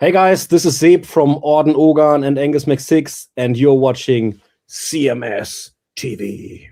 Hey guys, this is Seb from Orden Ogan and Angus Mc6, and you're watching CMS TV.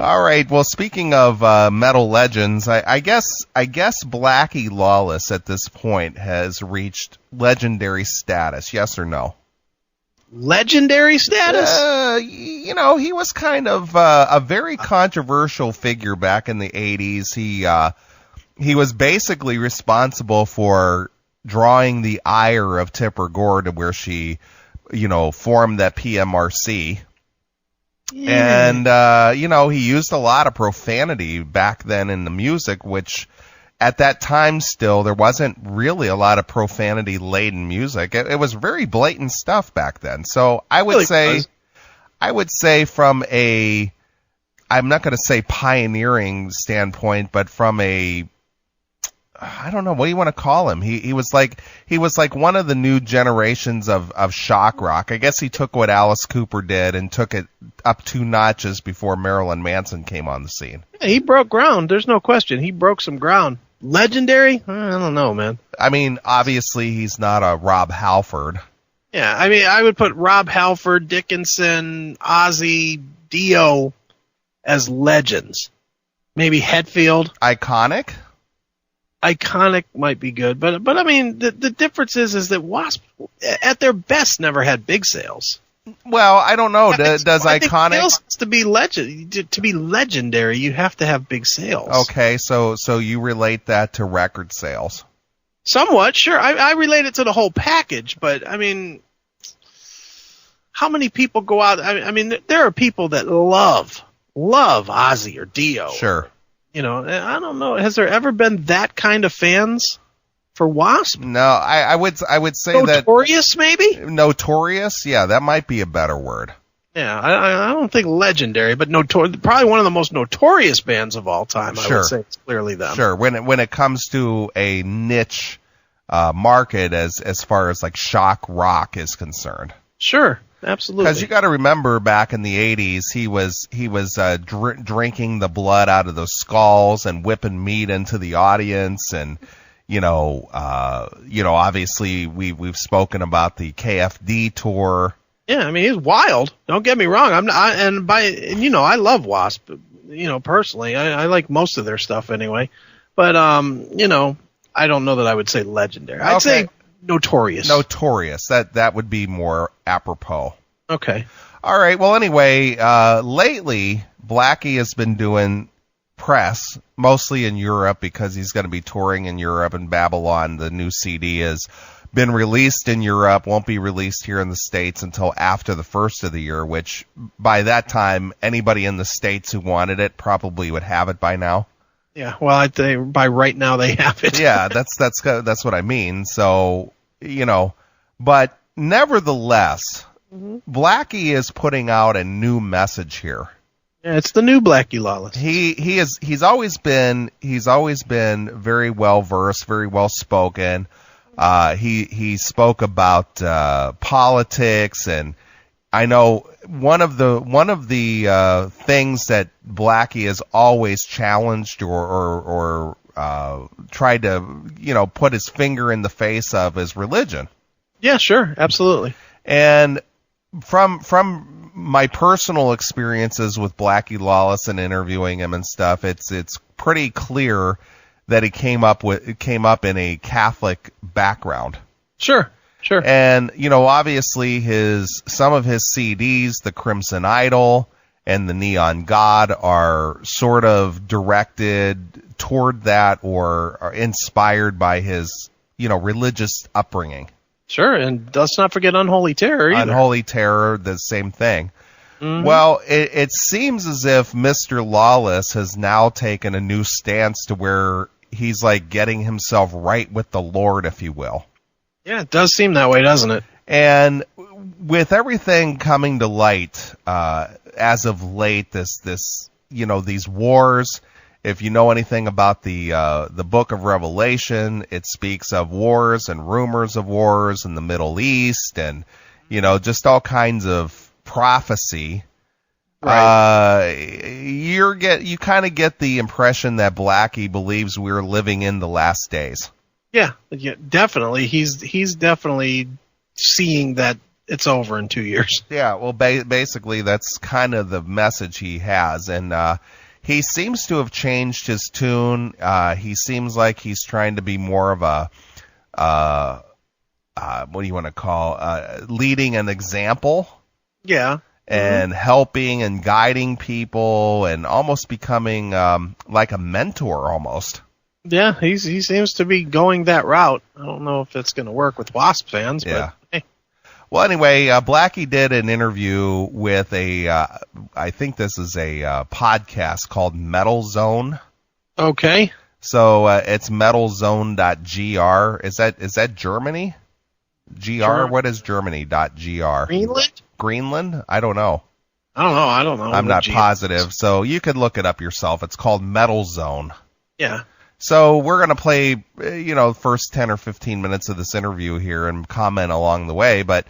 All right. Well, speaking of metal legends, I guess Blackie Lawless at this point has reached legendary status. Yes or no? Legendary status? He was kind of a very controversial figure back in the 80s. He was basically responsible for drawing the ire of Tipper Gore to where she, formed that PMRC. Yeah. And, he used a lot of profanity back then in the music, which at that time still, there wasn't really a lot of profanity-laden music. It was very blatant stuff back then. So I would say from a, I'm not going to say pioneering standpoint, but from a, I don't know, what do you want to call him? He was like one of the new generations of shock rock. I guess he took what Alice Cooper did and took it up 2 notches before Marilyn Manson came on the scene. Yeah, he broke ground. There's no question. He broke some ground. Legendary? I don't know, man. I mean, obviously he's not a Rob Halford. Yeah, I mean, I would put Rob Halford, Dickinson, Ozzy, Dio as legends. Maybe Hetfield. Iconic? Iconic might be good, but I mean the difference is that W.A.S.P. at their best never had big sales. Well, I don't know. Does Iconic to be legendary? You have to have big sales. Okay, so you relate that to record sales? Somewhat, sure. I relate it to the whole package, but I mean, how many people go out? I mean, there are people that love Ozzy or Dio. Sure. I don't know. Has there ever been that kind of fans for W.A.S.P? No, I would say Notorious, maybe? Notorious, yeah, that might be a better word. Yeah, I don't think legendary, but probably one of the most notorious bands of all time. Sure. I would say it's clearly them. Sure. When it comes to a niche market as far as like shock rock is concerned. Sure. Absolutely. Because you got to remember, back in the 80s, he was drinking the blood out of those skulls and whipping meat into the audience, and obviously we've spoken about the KFD tour. Yeah, I mean, he's wild. Don't get me wrong. I love W.A.S.P. Personally, I like most of their stuff anyway. But I don't know that I would say legendary. I'd say Notorious. Notorious. That would be more apropos. Okay. All right. Well, anyway, lately Blackie has been doing press mostly in Europe because he's going to be touring in Europe, and Babylon, the new CD, has been released in Europe, won't be released here in the States until after the first of the year, which by that time anybody in the States who wanted it probably would have it by now. Yeah, well, I'd say by right now they have it. Yeah, that's what I mean. So, but nevertheless, Blackie is putting out a new message here. Yeah, it's the new Blackie Lawless. He's always been very well versed, very well spoken. He spoke about politics, and I know one of the things that Blackie has always challenged or tried to put his finger in the face of is religion. Yeah, sure, absolutely. And from my personal experiences with Blackie Lawless and interviewing him and stuff, it's pretty clear that he came up in a Catholic background. Sure. And obviously some of his CDs, The Crimson Idol and The Neon God, are sort of directed toward that or are inspired by his religious upbringing. Sure, and let's not forget Unholy Terror either. Unholy Terror, the same thing. Mm-hmm. Well, it seems as if Mr. Lawless has now taken a new stance to where he's like getting himself right with the Lord, if you will. Yeah, it does seem that way, doesn't it? And with everything coming to light as of late, these wars If you know anything about the book of Revelation, it speaks of wars and rumors of wars in the Middle East, and just all kinds of prophecy. Right. You kind of get the impression that Blackie believes we're living in the last days. Yeah, definitely. He's definitely seeing that it's over in 2 years. Yeah, well, basically that's kind of the message he has, and he seems to have changed his tune. He seems like he's trying to be more of a what do you want to call leading an example? Yeah. And helping and guiding people and almost becoming like a mentor almost. Yeah, he seems to be going that route. I don't know if it's going to work with W.A.S.P fans, yeah. But hey. Well, anyway, Blackie did an interview with I think this is a podcast called Metal Zone. Okay. So it's metalzone.gr. Is that Germany? GR? Sure. What is Germany.gr? Greenland? Greenland? I don't know. I don't know. I'm not positive. So you could look it up yourself. It's called Metal Zone. Yeah. So we're going to play, the first 10 or 15 minutes of this interview here and comment along the way. But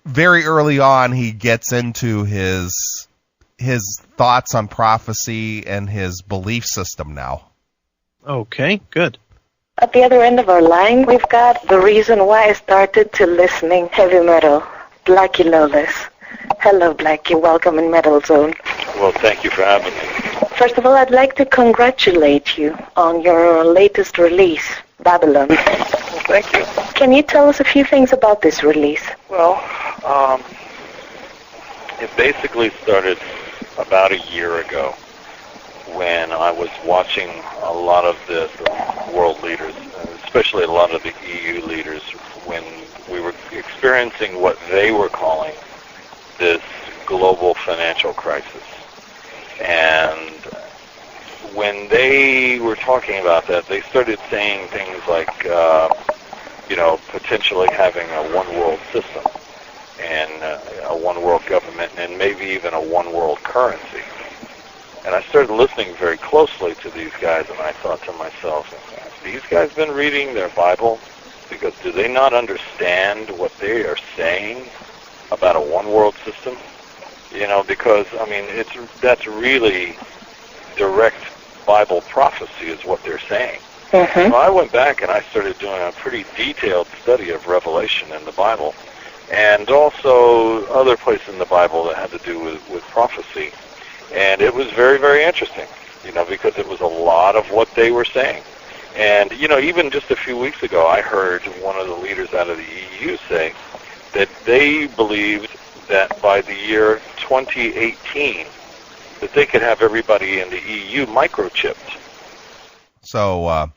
very early on, he gets into his thoughts on prophecy and his belief system now. Okay, good. At the other end of our line, we've got the reason why I started to listening heavy metal, Blackie Lawless. Hello, Blackie. Welcome in Metal Zone. Well, thank you for having me. First of all, I'd like to congratulate you on your latest release, Babylon. Well, thank you. Can you tell us a few things about this release? Well, it basically started about a year ago when I was watching a lot of the world leaders, especially a lot of the EU leaders, when we were experiencing what they were calling this global financial crisis. And when they were talking about that, they started saying things like, potentially having a one-world system and a one-world government and maybe even a one-world currency. And I started listening very closely to these guys, and I thought to myself, have these guys been reading their Bible? Because do they not understand what they are saying about a one-world system? Because, that's really direct Bible prophecy is what they're saying. Mm-hmm. So I went back and I started doing a pretty detailed study of Revelation in the Bible, and also other places in the Bible that had to do with prophecy. And it was very, very interesting, because it was a lot of what they were saying. And, even just a few weeks ago, I heard one of the leaders out of the EU say that they believed that by the year 2018, that they could have everybody in the EU microchipped. So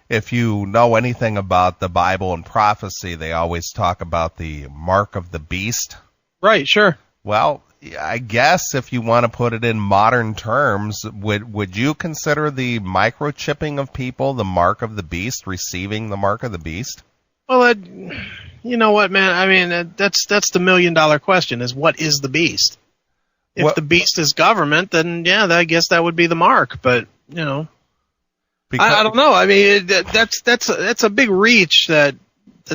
if you know anything about the Bible and prophecy, they always talk about the mark of the beast. Right, sure. Well, I guess if you want to put it in modern terms, would you consider the microchipping of people the mark of the beast, receiving the mark of the beast? Well, you know what, man? That's the $1 million question: is what is the beast? If the beast is government, then yeah, I guess that would be the mark. But I don't know. That's a big reach that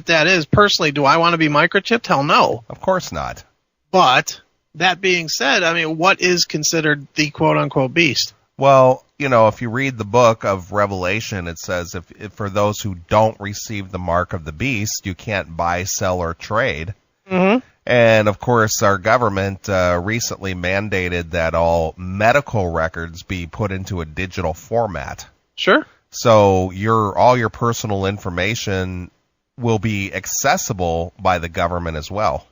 is. Personally, do I want to be microchipped? Hell no. Of course not. But that being said, what is considered the quote-unquote beast? Well, if you read the book of Revelation, it says if for those who don't receive the mark of the beast, you can't buy, sell, or trade. Mm-hmm. And, of course, our government recently mandated that all medical records be put into a digital format. Sure. So all your personal information will be accessible by the government as well.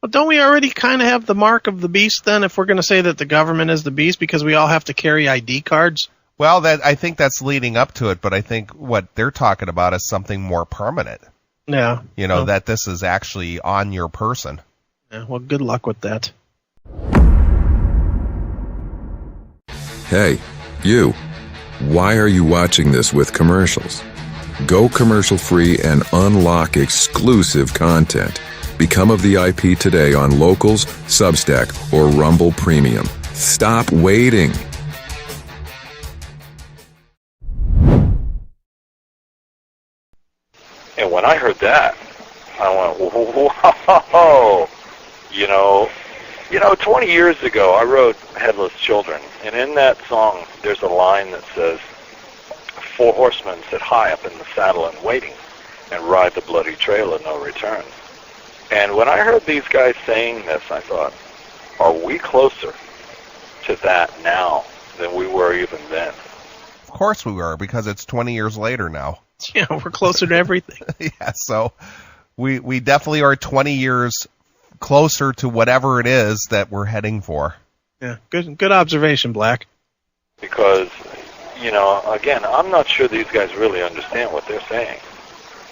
Well, don't we already kind of have the mark of the beast then, if we're going to say that the government is the beast, because we all have to carry ID cards? Well, I think that's leading up to it, but I think what they're talking about is something more permanent. Yeah. That this is actually on your person. Yeah, well, good luck with that. Hey, you. Why are you watching this with commercials? Go commercial-free and unlock exclusive content. Become a VIP today on Locals, Substack, or Rumble Premium. Stop waiting. And when I heard that, I went, whoa, you know, 20 years ago, I wrote Headless Children, and in that song, there's a line that says, 4 horsemen sit high up in the saddle and waiting, and ride the bloody trail of no return. And when I heard these guys saying this, I thought, are we closer to that now than we were even then? Of course we were, because it's 20 years later now. Yeah, we're closer to everything. Yeah, so we definitely are 20 years closer to whatever it is that we're heading for. Yeah, good observation, Black. Because, you know, again, I'm not sure these guys really understand what they're saying.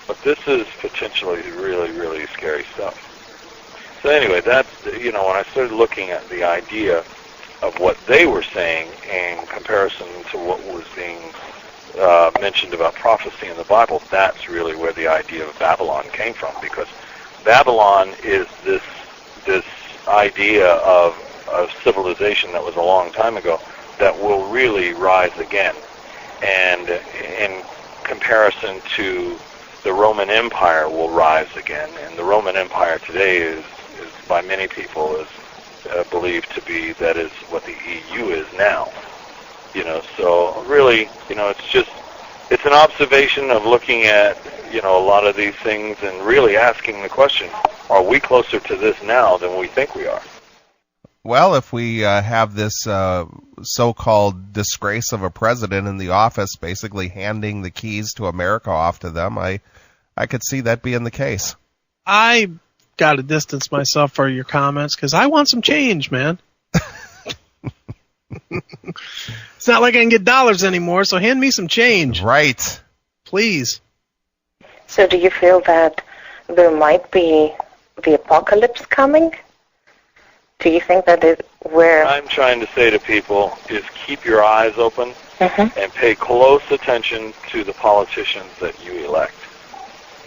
But this is potentially really, really scary stuff. So anyway, that's, you know, when I started looking at the idea of what they were saying in comparison to what was being mentioned about prophecy in the Bible, that's really where the idea of Babylon came from, because Babylon is this idea of civilization that was a long time ago that will really rise again. And in comparison to the Roman Empire will rise again, and the Roman Empire today is by many people is believed to be, that is what the EU is now. You know, so really, you know, it's an observation of looking at, you know, a lot of these things and really asking the question, are we closer to this now than we think we are? Well, if we have this so-called disgrace of a president in the office basically handing the keys to America off to them, I could see that being the case. I got to distance myself for your comments because I want some change, man. It's not like I can get dollars anymore, so hand me some change. Right. Please. So do you feel that there might be the apocalypse coming? Do you think that where... What I'm trying to say to people is keep your eyes open and pay close attention to the politicians that you elect.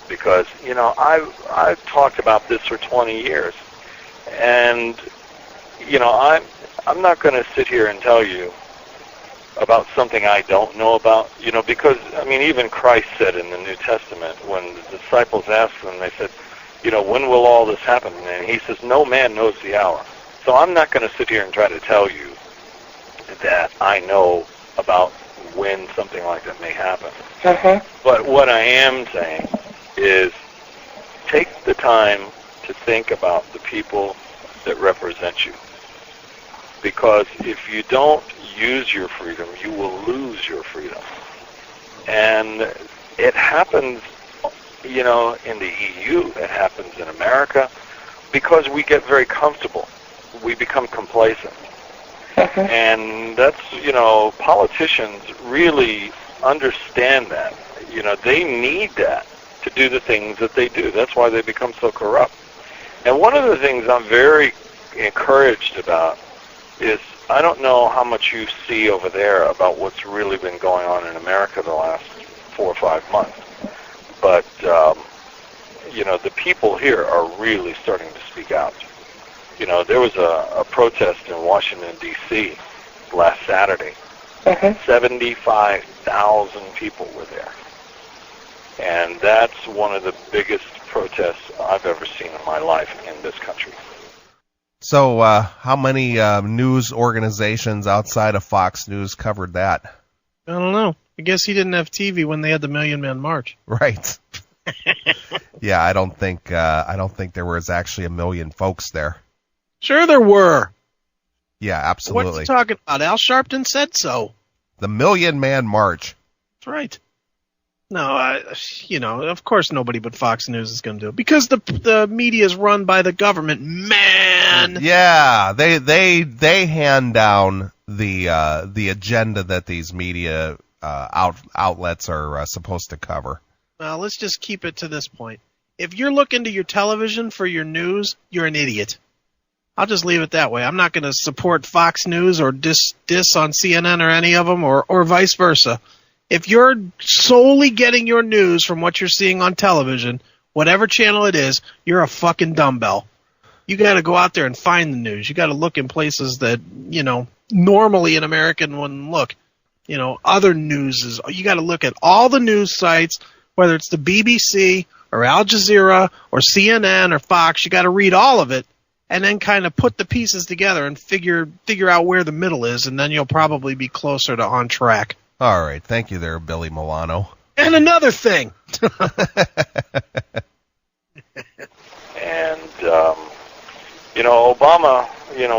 Because, you know, I've talked about this for 20 years. And, you know, I'm not going to sit here and tell you about something I don't know about, you know, because, I mean, even Christ said in the New Testament, when the disciples asked him, they said, you know, when will all this happen? And he says, no man knows the hour. So I'm not going to sit here and try to tell you that I know about when something like that may happen. But what I am saying is take the time to think about the people that represent you. Because if you don't use your freedom, you will lose your freedom. And it happens, you know, in the EU, it happens in America, because we get very comfortable. We become complacent. And that's, you know, politicians really understand that. You know, they need that to do the things that they do. That's why they become so corrupt. And one of the things I'm very encouraged about is, I don't know how much you see over there about what's really been going on in America the last 4 or 5 months, but, you know, the people here are really starting to speak out. You know, there was a protest in Washington, D.C. last Saturday. 75,000 people were there. And that's one of the biggest protests I've ever seen in my life in this country. So how many news organizations outside of Fox News covered that? I don't know. I guess he didn't have TV when they had the Million Man March. Right. Yeah, I don't think there was actually 1 million folks there. Sure there were. Yeah, absolutely. What's he talking about? Al Sharpton said so. The Million Man March. That's right. No, you know, of course nobody but Fox News is going to do it, because the media is run by the government, man. Yeah, they hand down the agenda that these media outlets are supposed to cover. Well, let's just keep it to this point. If you're looking to your television for your news, you're an idiot. I'll just leave it that way. I'm not going to support Fox News or diss on CNN or any of them, or vice versa. If you're solely getting your news from what you're seeing on television, whatever channel it is, you're a fucking dumbbell. You got to go out there and find the news. You got to look in places that, you know, normally an American wouldn't look. You know, other news is, you got to look at all the news sites, whether it's the BBC or Al Jazeera or CNN or Fox. You got to read all of it and then kind of put the pieces together and figure out where the middle is, and then you'll probably be closer to on track. All right. Thank you there, Billy Milano. And another thing. And, Obama,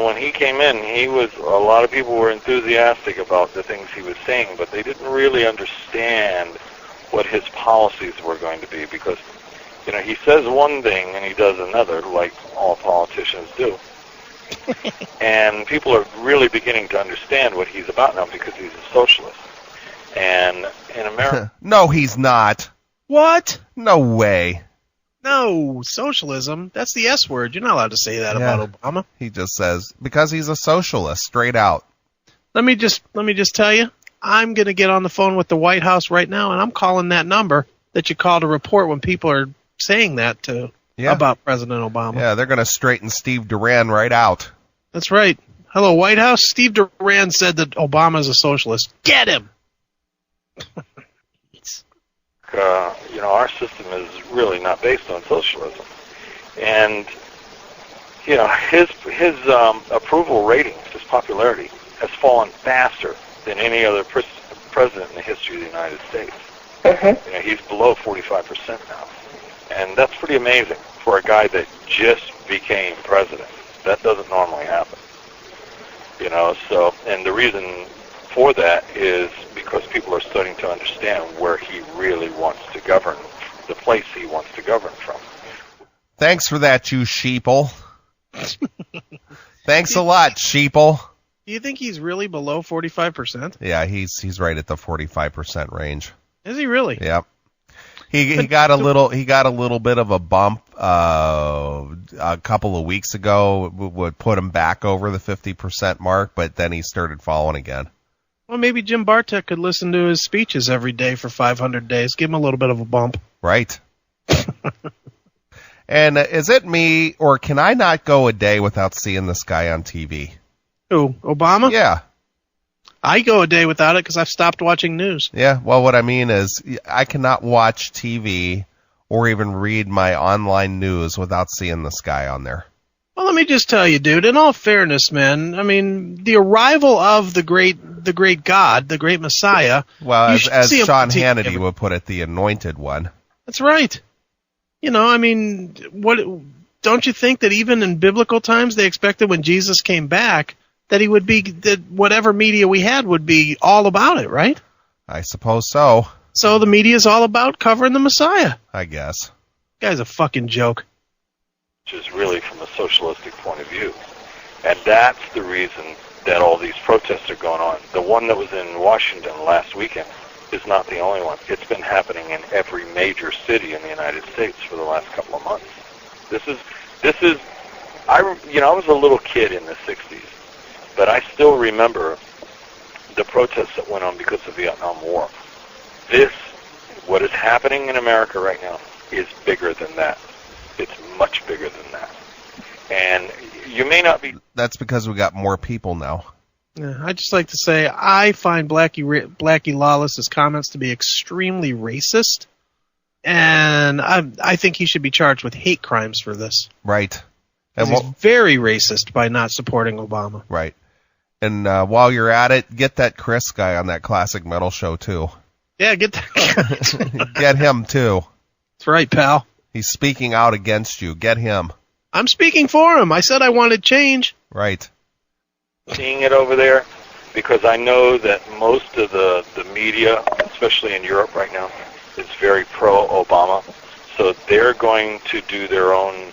when he came in, a lot of people were enthusiastic about the things he was saying, but they didn't really understand what his policies were going to be because, he says one thing and he does another, like all politicians do. And people are really beginning to understand what he's about now because he's a socialist. And in America... No, he's not. What? No way. No, socialism. That's the S word. You're not allowed to say that about Obama. He just says, because he's a socialist, straight out. Let me just tell you, I'm going to get on the phone with the White House right now, and I'm calling that number that you call to report when people are saying that about President Obama. Yeah, they're going to straighten Steve Duran right out. That's right. Hello, White House. Steve Duran said that Obama's a socialist. Get him! Our system is really not based on socialism. And, his approval ratings, his popularity, has fallen faster than any other president in the history of the United States. Mm-hmm. He's below 45% now. And that's pretty amazing for a guy that just became president. That doesn't normally happen. And the reason for that is because people are starting to understand where he really wants to govern, the place he wants to govern from. Thanks for that, you sheeple. Thanks a lot, sheeple. Do you think he's really below 45%? Yeah, he's right at the 45% range. Is he really? Yep. He got a little bit of a bump a couple of weeks ago. Would put him back over the 50% mark, but then he started falling again. Well, maybe Jim Bartek could listen to his speeches every day for 500 days. Give him a little bit of a bump. Right. And is it me, or can I not go a day without seeing this guy on TV? Who, Obama? Yeah. I go a day without it because I've stopped watching news. Yeah, well, what I mean is I cannot watch TV or even read my online news without seeing this guy on there. Well, let me just tell you, dude, in all fairness, man, I mean, the arrival of the great God, the great Messiah. Well, as Sean Hannity would put it, the anointed one. That's right. I mean, don't you think that even in biblical times they expected when Jesus came back that that whatever media we had would be all about it, right? I suppose so. So the media is all about covering the Messiah. I guess. Guy's a fucking joke. Which is really from a socialistic point of view. And that's the reason that all these protests are going on. The one that was in Washington last weekend is not the only one. It's been happening in every major city in the United States for the last couple of months. I was a little kid in the 60s, but I still remember the protests that went on because of the Vietnam War. What is happening in America right now is bigger than that. It's much bigger than that. And you may not be... That's because we got more people now. Yeah, I'd just like to say I find Blackie Lawless's comments to be extremely racist, and I think he should be charged with hate crimes for this. Right. And he's very racist by not supporting Obama. Right. And while you're at it, get that Chris guy on that classic metal show, too. Yeah, get that. Get him, too. That's right, pal. He's speaking out against you. Get him. I'm speaking for him. I said I wanted change. Right. Seeing it over there, because I know that most of the media, especially in Europe right now, is very pro-Obama. So they're going to do their own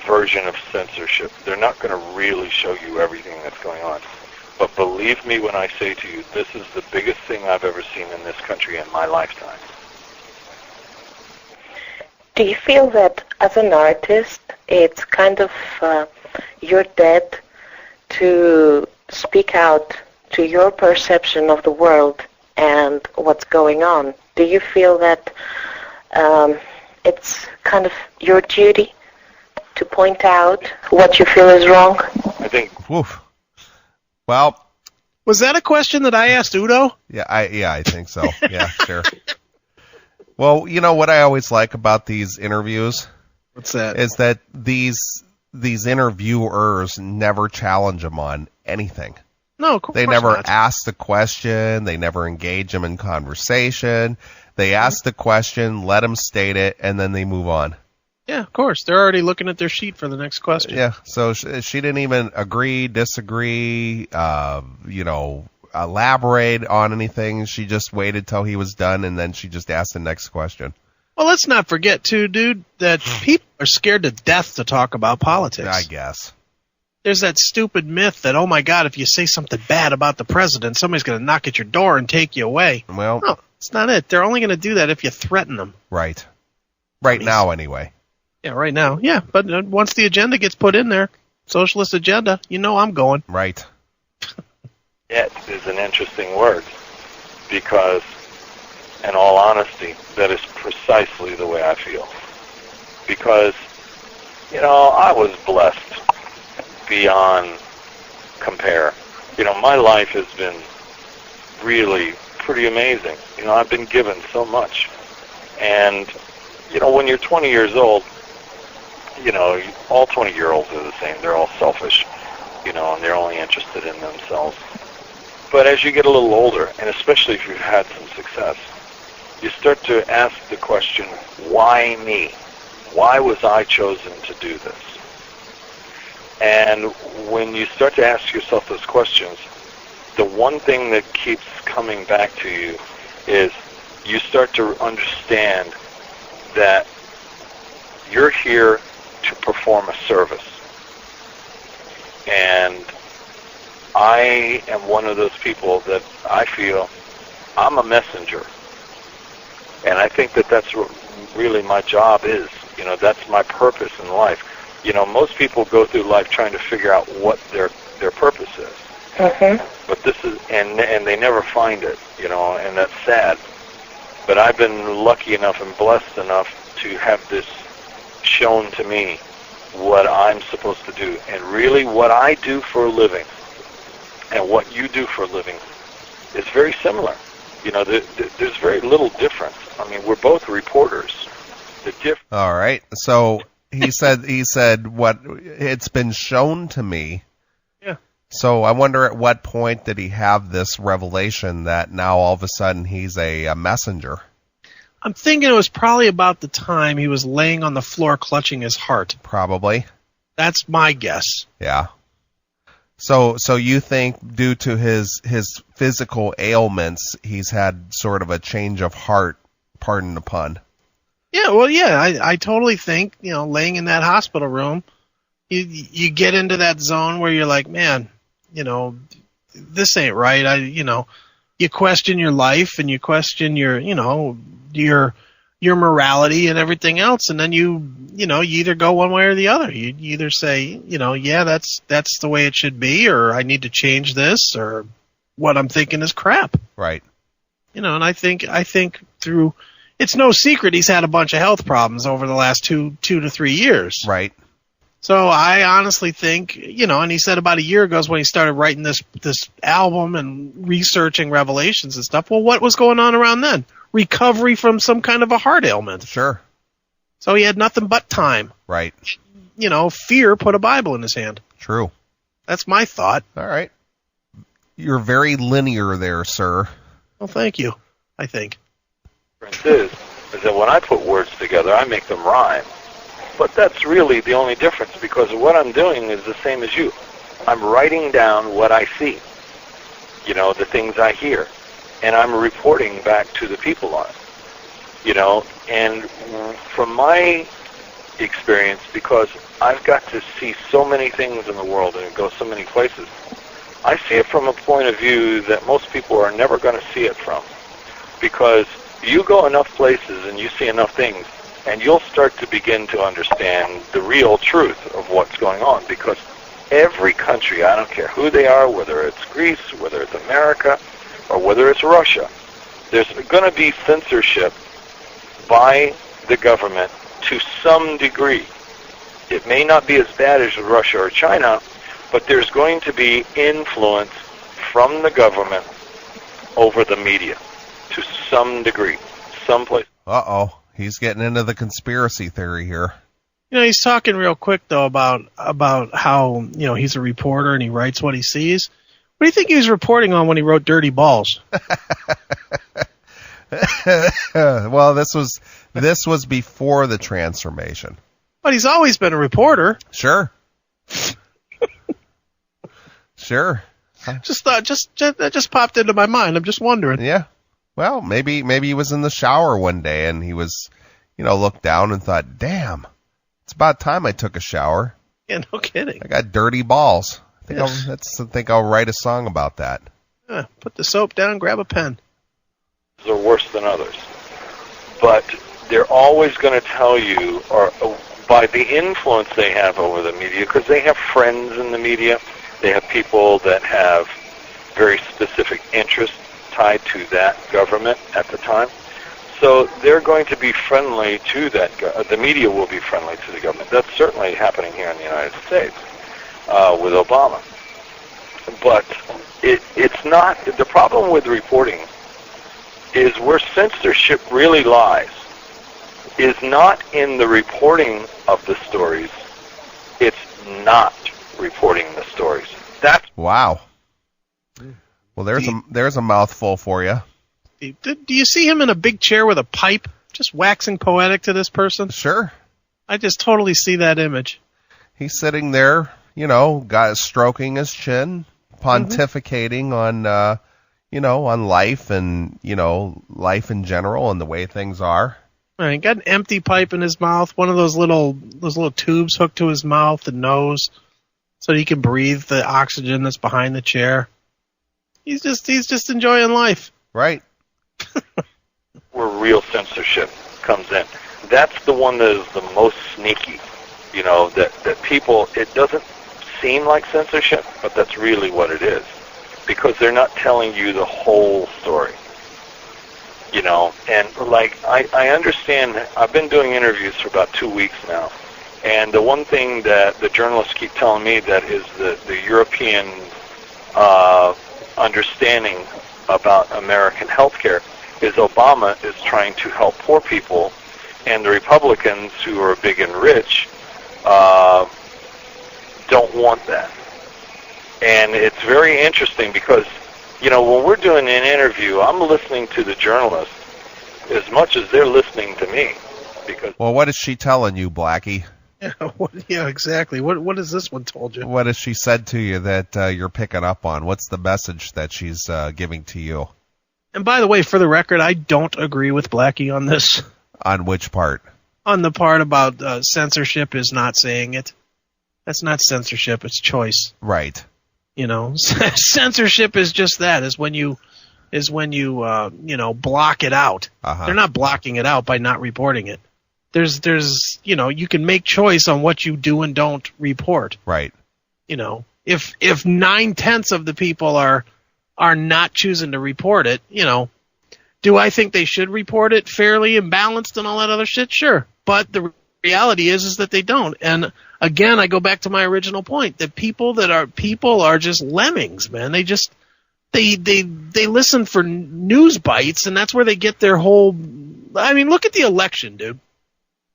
version of censorship. They're not going to really show you everything that's going on. But believe me when I say to you, this is the biggest thing I've ever seen in this country in my lifetime. Do you feel that as an artist, it's kind of your debt to speak out to your perception of the world and what's going on? Do you feel that it's kind of your duty to point out what you feel is wrong? I think... Oof. Well... Was that a question that I asked Udo? Yeah, I think so. Yeah, sure. Well, you know what I always like about these interviews? What's that? Is that these interviewers never challenge him on anything. No, of course They never not. ask the question. They never engage him in conversation. They ask the question, let him state it, and then they move on. Yeah, of course. They're already looking at their sheet for the next question. Yeah, so she didn't even agree, disagree, elaborate on anything. She just waited till he was done, and then she just asked the next question. Well, let's not forget, too, dude, that people are scared to death to talk about politics. I guess. There's that stupid myth that, oh, my God, if you say something bad about the president, somebody's going to knock at your door and take you away. Well, no, it's not it. They're only going to do that if you threaten them. Right. Right now, anyway. Yeah, right now. Yeah, but once the agenda gets put in there, socialist agenda, you know I'm going. Right. It is an interesting word because, in all honesty, that is precisely the way I feel. Because, I was blessed beyond compare. My life has been really pretty amazing. I've been given so much. And, when you're 20 years old, all 20-year-olds are the same. They're all selfish, and they're only interested in themselves. But as you get a little older, and especially if you've had some success, you start to ask the question, why me? Why was I chosen to do this? And when you start to ask yourself those questions, the one thing that keeps coming back to you is you start to understand that you're here to perform a service. And I am one of those people that I feel I'm a messenger. And I think that that's what really my job is. That's my purpose in life. Most people go through life trying to figure out what their purpose is. Mm-hmm. But this is, and they never find it, and that's sad. But I've been lucky enough and blessed enough to have this shown to me what I'm supposed to do. And really what I do for a living and what you do for a living is very similar. There's very little difference. I mean, we're both reporters. All right. So he said what it's been shown to me. Yeah. So I wonder at what point did he have this revelation that now all of a sudden he's a messenger? I'm thinking it was probably about the time he was laying on the floor clutching his heart. Probably. That's my guess. Yeah. So you think due to his physical ailments, he's had sort of a change of heart, pardon the pun. Yeah, well, yeah, I totally think, laying in that hospital room, you get into that zone where you're like, man, this ain't right. You question your life and you question your morality and everything else, and then you either go one way or the other. You either say, yeah, that's the way it should be, or I need to change this, or what I'm thinking is crap. Right. And I think through, it's no secret he's had a bunch of health problems over the last 2 to 3 years. Right. So I honestly think, and he said about a year ago is when he started writing this album and researching Revelations and stuff. Well, what was going on around then? Recovery from some kind of a heart ailment. Sure. So he had nothing but time. Right. Fear put a Bible in his hand. True. That's my thought. All right. You're very linear there, sir. Well, thank you, I think. The difference is that when I put words together, I make them rhyme. But that's really the only difference, because what I'm doing is the same as you. I'm writing down what I see, the things I hear, and I'm reporting back to the people on it, and from my experience, because I've got to see so many things in the world and go so many places, I see it from a point of view that most people are never going to see it from, because you go enough places and you see enough things, and you'll start to begin to understand the real truth of what's going on, because every country, I don't care who they are, whether it's Greece, whether it's America, or whether it's Russia, there's going to be censorship by the government to some degree. It may not be as bad as Russia or China, but there's going to be influence from the government over the media to some degree, someplace. He's getting into the conspiracy theory here. You know, he's talking real quick though about how, you know, he's a reporter and he writes what he sees. What do you think he was reporting on when he wrote Dirty Balls? Well, this was before the transformation. But he's always been a reporter. Sure. Sure. That just popped into my mind. I'm just wondering. Yeah. Well, maybe he was in the shower one day and he was, you know, looked down and thought, "Damn, it's about time I took a shower." Yeah, no kidding. I got dirty balls. I think I'll write a song about that. Put the soap down, grab a pen. Are worse than others, but they're always going to tell you, or by the influence they have over the media, because they have friends in the media, they have people that have very specific interests tied to that government at the time. So they're going to be friendly to that. The media will be friendly to the government. That's certainly happening here in the United States with Obama. But it's not. The problem with reporting is where censorship really lies is not in the reporting of the stories. It's not reporting the stories. That's wow. Well, there's a mouthful for you. Do you see him in a big chair with a pipe, just waxing poetic to this person? Sure. I just totally see that image. He's sitting there, you know, stroking his chin, pontificating on, you know, on life and, you know, life in general and the way things are. Right, got an empty pipe in his mouth, one of those little tubes hooked to his mouth and nose, so that he can breathe the oxygen that's behind the chair. He's just enjoying life. Right. Where real censorship comes in. That's the one that is the most sneaky. You know, that people, it doesn't seem like censorship, but that's really what it is. Because they're not telling you the whole story. You know, and like, I understand, I've been doing interviews for about 2 weeks now, and the one thing that the journalists keep telling me that is the European understanding about American healthcare is Obama is trying to help poor people, and the Republicans, who are big and rich, don't want that. And it's very interesting because, you know, when we're doing an interview, I'm listening to the journalist as much as they're listening to me. Because well, what is she telling you, Blackie? Yeah, exactly. What has this one told you? What has she said to you that you're picking up on? What's the message that she's giving to you? And by the way, for the record, I don't agree with Blackie on this. On which part? On the part about censorship is not saying it. That's not censorship. It's choice. Right. You know, censorship is just that. Is when you you know, block it out. They're not blocking it out by not reporting it. There's you know, you can make choice on what you do and don't report. Right. You know, if 9/10 of the people are not choosing to report it, you know, do I think they should report it fairly and balanced and all that other shit? Sure. But the reality is that they don't. And again, I go back to my original point that people are just lemmings, man. They just they listen for news bites, and that's where they get their whole. I mean, look at the election, dude.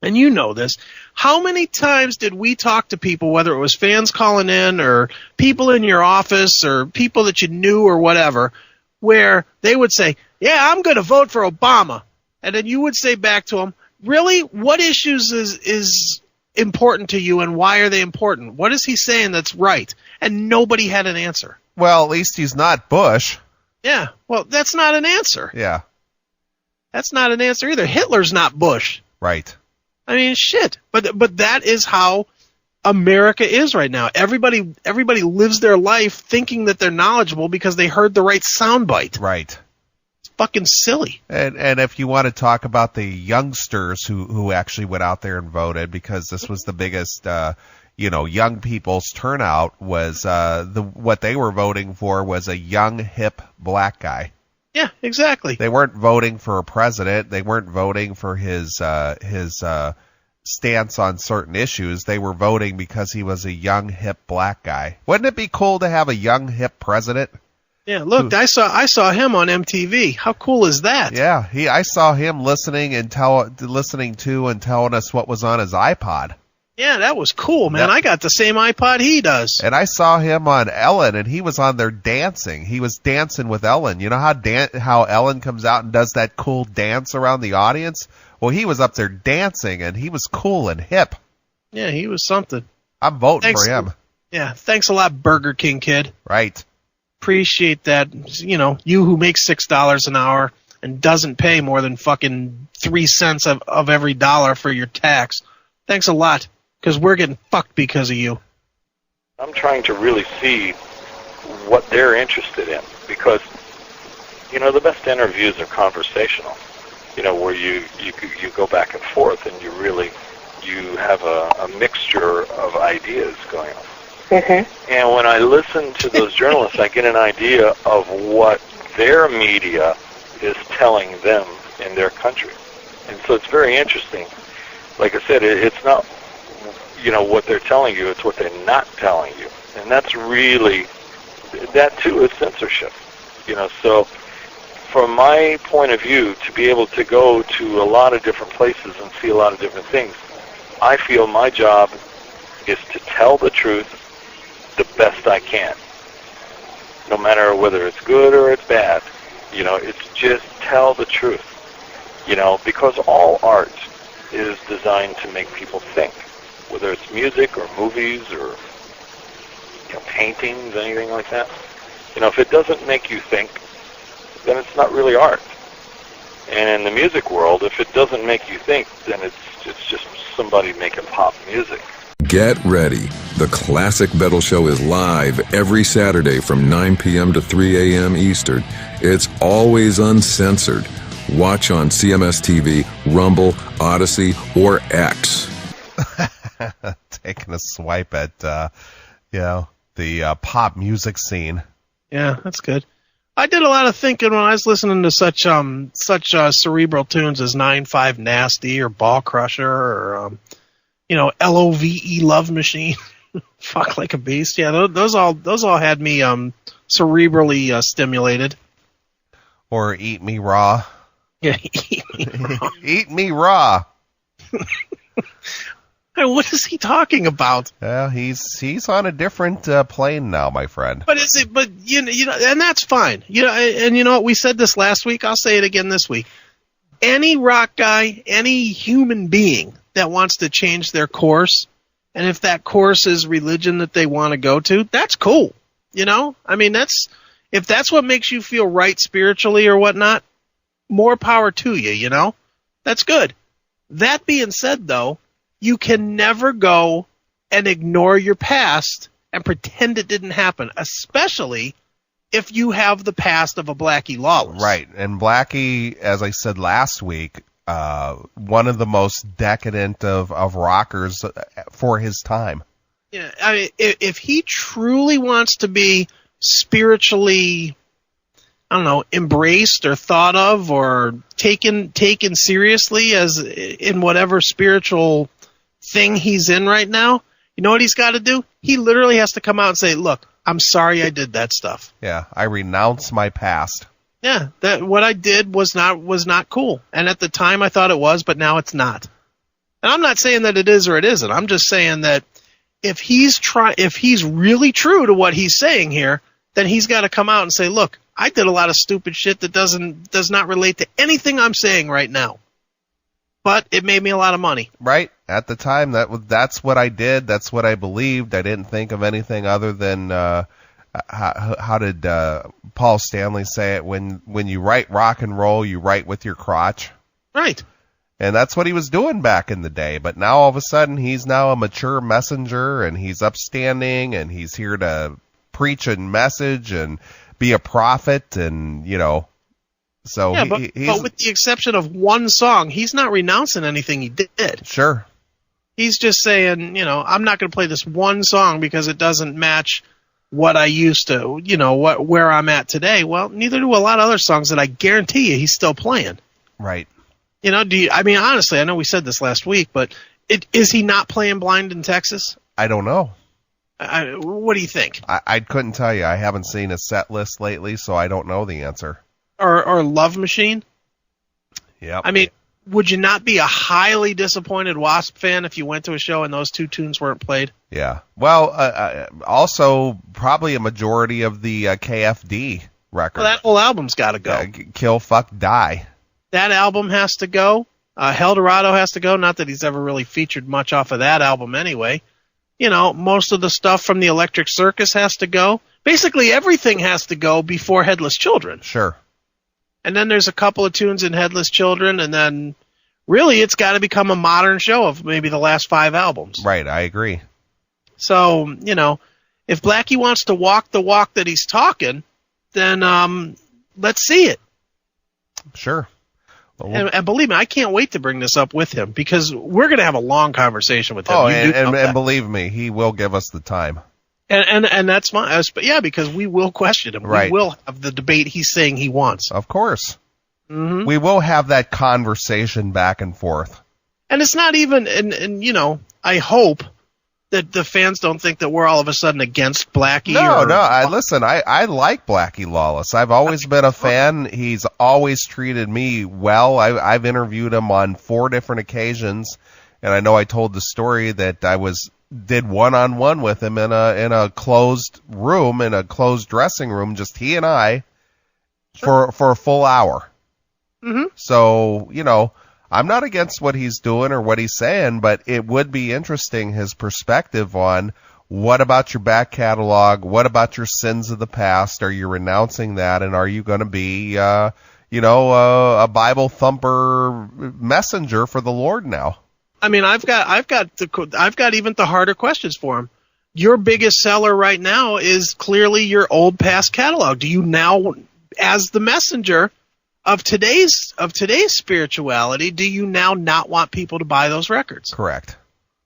And you know this. How many times did we talk to people, whether it was fans calling in or people in your office or people that you knew or whatever, where they would say, "Yeah, I'm going to vote for Obama," and then you would say back to them, "Really? What issues is important to you, and why are they important? What is he saying that's right?" And nobody had an answer. Well, at least he's not Bush. Yeah. Well, that's not an answer. Yeah. That's not an answer either. Hitler's not Bush. Right. I mean, shit. But that is how America is right now. Everybody lives their life thinking that they're knowledgeable because they heard the right soundbite. Right. It's fucking silly. And if you want to talk about the youngsters who actually went out there and voted, because this was the biggest, you know, young people's turnout was what they were voting for was a young, hip black guy. Yeah, exactly. They weren't voting for a president. They weren't voting for his stance on certain issues. They were voting because he was a young, hip black guy. Wouldn't it be cool to have a young, hip president? Yeah, look, I saw him on MTV. How cool is that? Yeah, I saw him listening to and telling us what was on his iPod. Yeah, that was cool, man. I got the same iPod he does. And I saw him on Ellen, and he was on there dancing. He was dancing with Ellen. You know how Ellen comes out and does that cool dance around the audience? Well, he was up there dancing, and he was cool and hip. Yeah, he was something. I'm voting for him. Yeah, thanks a lot, Burger King kid. Right. Appreciate that. You know, you who makes $6 an hour and doesn't pay more than fucking 3 cents of every dollar for your tax. Thanks a lot. Because we're getting fucked because of you. I'm trying to really see what they're interested in because, you know, the best interviews are conversational, you know, where you go back and forth and you have a mixture of ideas going on. Mm-hmm. And when I listen to those journalists, I get an idea of what their media is telling them in their country. And so it's very interesting. Like I said, it's not, you know, what they're telling you, it's what they're not telling you. And that's really, that too is censorship. You know, so from my point of view, to be able to go to a lot of different places and see a lot of different things, I feel my job is to tell the truth the best I can. No matter whether it's good or it's bad, you know, it's just tell the truth. You know, because all art is designed to make people think. Whether it's music or movies or, you know, paintings, anything like that. You know, if it doesn't make you think, then it's not really art. And in the music world, if it doesn't make you think, then it's just somebody making pop music. Get ready. The Classic Metal Show is live every Saturday from 9 p.m. to 3 a.m. Eastern. It's always uncensored. Watch on CMS TV, Rumble, Odyssey, or X. Taking a swipe at, you know, the pop music scene. Yeah, that's good. I did a lot of thinking when I was listening to such cerebral tunes as 9-5 Nasty or Ball Crusher or, you know, LOVE Love Machine, Fuck Like a Beast. Yeah, those all had me cerebrally stimulated. Or Eat Me Raw. Yeah, Eat Me Raw. Eat Me Raw. What is he talking about? Well, he's on a different plane now, my friend. But is it? But you know, and that's fine. You know, and you know what? We said this last week. I'll say it again this week. Any rock guy, any human being that wants to change their course, and if that course is religion that they want to go to, that's cool. You know, I mean, if that's what makes you feel right spiritually or whatnot, more power to you. You know, that's good. That being said, though, you can never go and ignore your past and pretend it didn't happen, especially if you have the past of a Blackie Lawless. Right, and Blackie, as I said last week, one of the most decadent of rockers for his time. Yeah, I mean, if he truly wants to be spiritually, I don't know, embraced or thought of or taken seriously as in whatever spiritual thing he's in right now, you know what he's got to do? He literally has to come out and say, look, I'm sorry I did that stuff. Yeah, I renounce my past. Yeah, that what I did was not cool. And at the time I thought it was, but now it's not. And I'm not saying that it is or it isn't. I'm just saying that if he's really true to what he's saying here, then he's got to come out and say, look, I did a lot of stupid shit that does not relate to anything I'm saying right now. But it made me a lot of money. Right. At the time, that's what I did. That's what I believed. I didn't think of anything other than how did Paul Stanley say it? When you write rock and roll, you write with your crotch. Right. And that's what he was doing back in the day. But now all of a sudden, he's now a mature messenger, and he's upstanding, and he's here to preach a message and be a prophet, and you know. So yeah, but with the exception of one song, he's not renouncing anything he did. Sure. He's just saying, you know, I'm not going to play this one song because it doesn't match what I used to, you know, where I'm at today. Well, neither do a lot of other songs that I guarantee you he's still playing. Right. You know, I mean, honestly, I know we said this last week, but is he not playing Blind in Texas? I don't know. What do you think? I couldn't tell you. I haven't seen a set list lately, so I don't know the answer. Or Love Machine? Yeah. I mean, would you not be a highly disappointed W.A.S.P fan if you went to a show and those two tunes weren't played? Yeah. Well, also probably a majority of the KFD record. Well, that whole album's got to go. Kill, Fuck, Die. That album has to go. Hell Dorado has to go. Not that he's ever really featured much off of that album anyway. You know, most of the stuff from the Electric Circus has to go. Basically, everything has to go before Headless Children. Sure. And then there's a couple of tunes in Headless Children, and then really it's got to become a modern show of maybe the last 5 albums. Right, I agree. So, you know, if Blackie wants to walk the walk that he's talking, then let's see it. Sure. Well, and believe me, I can't wait to bring this up with him because we're going to have a long conversation with him. Oh, and believe me, he will give us the time. And that's fine. But yeah, because we will question him. Right. We will have the debate he's saying he wants. Of course. Mm-hmm. We will have that conversation back and forth. And it's not even, and you know, I hope that the fans don't think that we're all of a sudden against Blackie. Listen, I like Blackie Lawless. I've always been a fan. He's always treated me well. I've interviewed him on 4 different occasions, and I know I told the story that I did one-on-one with him in a closed room, in a closed dressing room, just he and I, for a full hour. Mm-hmm. So, you know, I'm not against what he's doing or what he's saying, but it would be interesting, his perspective on what about your back catalog, what about your sins of the past, are you renouncing that, and are you going to be, a Bible thumper messenger for the Lord now? I mean, I've got even the harder questions for him. Your biggest seller right now is clearly your old past catalog. Do you now, as the messenger of today's spirituality, do you now not want people to buy those records? Correct.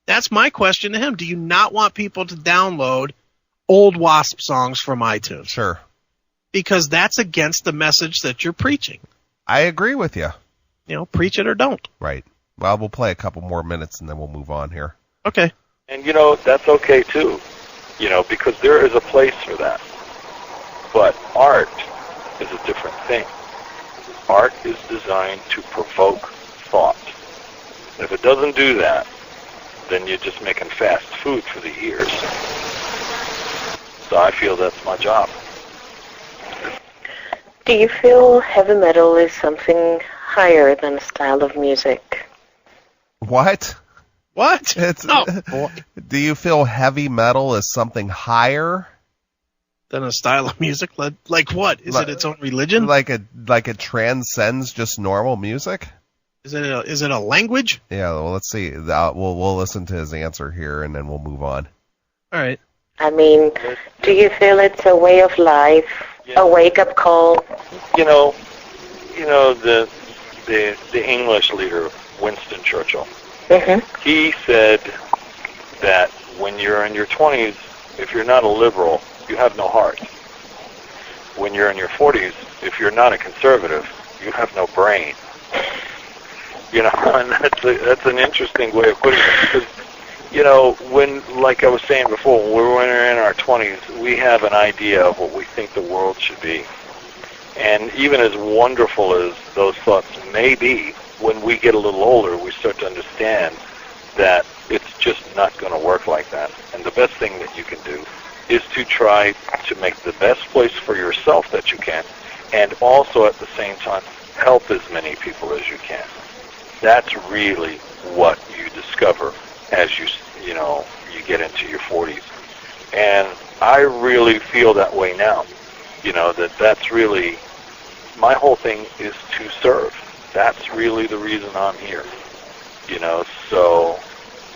That's my question to him. Do you not want people to download old W.A.S.P songs from iTunes? Sure. Because that's against the message that you're preaching. I agree with you. You know, preach it or don't. Right. Well, we'll play a couple more minutes and then we'll move on here. Okay. And, you know, that's okay, too, you know, because there is a place for that. But art is a different thing. Art is designed to provoke thought. If it doesn't do that, then you're just making fast food for the ears. So I feel that's my job. Do you feel heavy metal is something higher than a style of music? What? What? Do you feel heavy metal is something higher than a style of music? Like what? Is it its own religion? Like it transcends just normal music? Is it a language? Yeah, well, let's see. We'll listen to his answer here, and then we'll move on. All right. I mean, do you feel it's a way of life, a wake-up call? You know, the English leader, Winston Churchill, he said that when you're in your 20s, if you're not a liberal, you have no heart. When you're in your 40s, if you're not a conservative, you have no brain. You know, and that's an interesting way of putting it, because, you know, when, like I was saying before, when we're in our 20s, we have an idea of what we think the world should be. And even as wonderful as those thoughts may be, when we get a little older, we start to understand that it's just not going to work like that. And the best thing that you can do is to try to make the best place for yourself that you can, and also at the same time help as many people as you can. That's really what you discover as you get into your 40s. And I really feel that way now. You know, that's really, my whole thing is to serve. That's really the reason I'm here. You know, so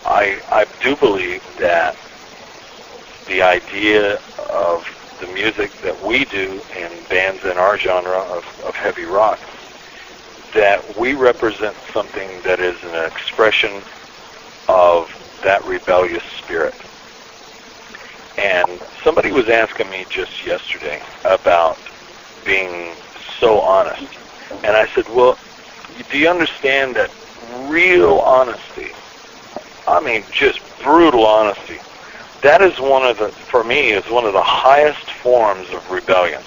I do believe that the idea of the music that we do in bands in our genre of heavy rock, that we represent something that is an expression of that rebellious spirit. And somebody was asking me just yesterday about being so honest. And I said, well, do you understand that real honesty, I mean just brutal honesty, that is for me, is one of the highest forms of rebellion.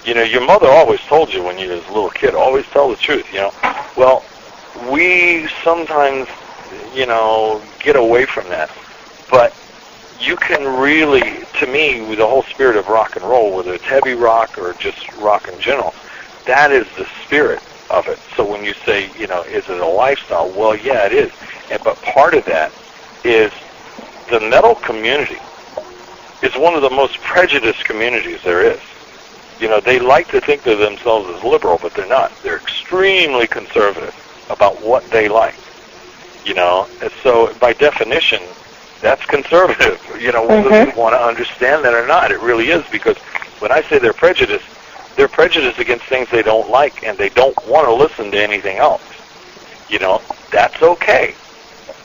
You know, your mother always told you when you was a little kid, always tell the truth, you know. Well, we sometimes, you know, get away from that. But you can really, to me, with the whole spirit of rock and roll, whether it's heavy rock or just rock in general, that is the spirit of it. So when you say, you know, is it a lifestyle? Well, yeah, it is. But part of that is the metal community is one of the most prejudiced communities there is. You know, they like to think of themselves as liberal, but they're not. They're extremely conservative about what they like. You know, and so by definition, that's conservative. You know, whether they want to understand that or not, it really is, because when I say they're prejudiced against things they don't like, and they don't want to listen to anything else. You know, that's okay.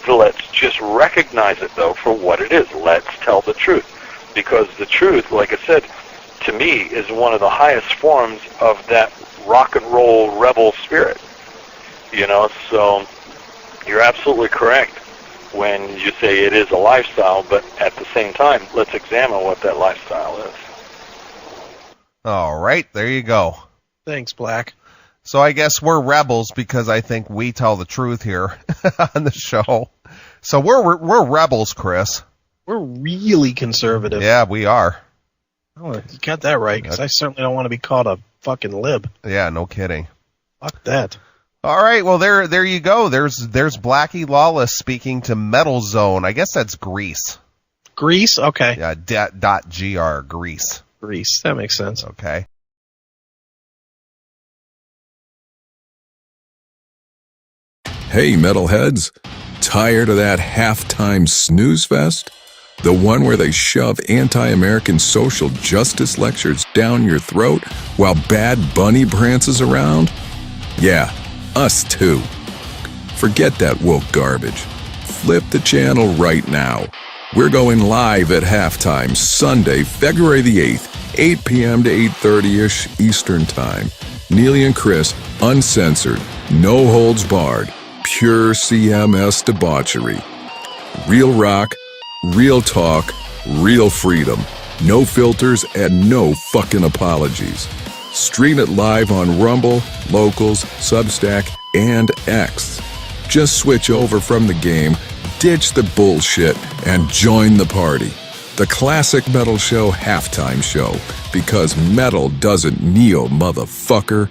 So let's just recognize it, though, for what it is. Let's tell the truth. Because the truth, like I said, to me, is one of the highest forms of that rock and roll rebel spirit. You know, so you're absolutely correct when you say it is a lifestyle, but at the same time, let's examine what that lifestyle is. All right, there you go. Thanks, Black. So I guess we're rebels because I think we tell the truth here on the show. So we're rebels, Chris. We're really conservative. Yeah, we are. Oh, you got that right, because I certainly don't want to be called a fucking lib. Yeah, no kidding. Fuck that. All right, well, there you go. There's Blackie Lawless speaking to Metal Zone. I guess that's Greece. Greece? Okay. Yeah, .gr, Greece. Greece. That makes sense. Okay. Hey, metalheads. Tired of that halftime snooze fest? The one where they shove anti-American social justice lectures down your throat while Bad Bunny prances around? Yeah, us too. Forget that woke garbage. Flip the channel right now. We're going live at halftime Sunday, February the 8th, 8 p.m. to 8:30-ish Eastern Time. Neeley and Chris, uncensored, no holds barred, pure CMS debauchery. Real rock, real talk, real freedom. No filters and no fucking apologies. Stream it live on Rumble, Locals, Substack, and X. Just switch over from the game, ditch the bullshit, and join the party. The Classic Metal Show halftime show, because metal doesn't kneel, motherfucker.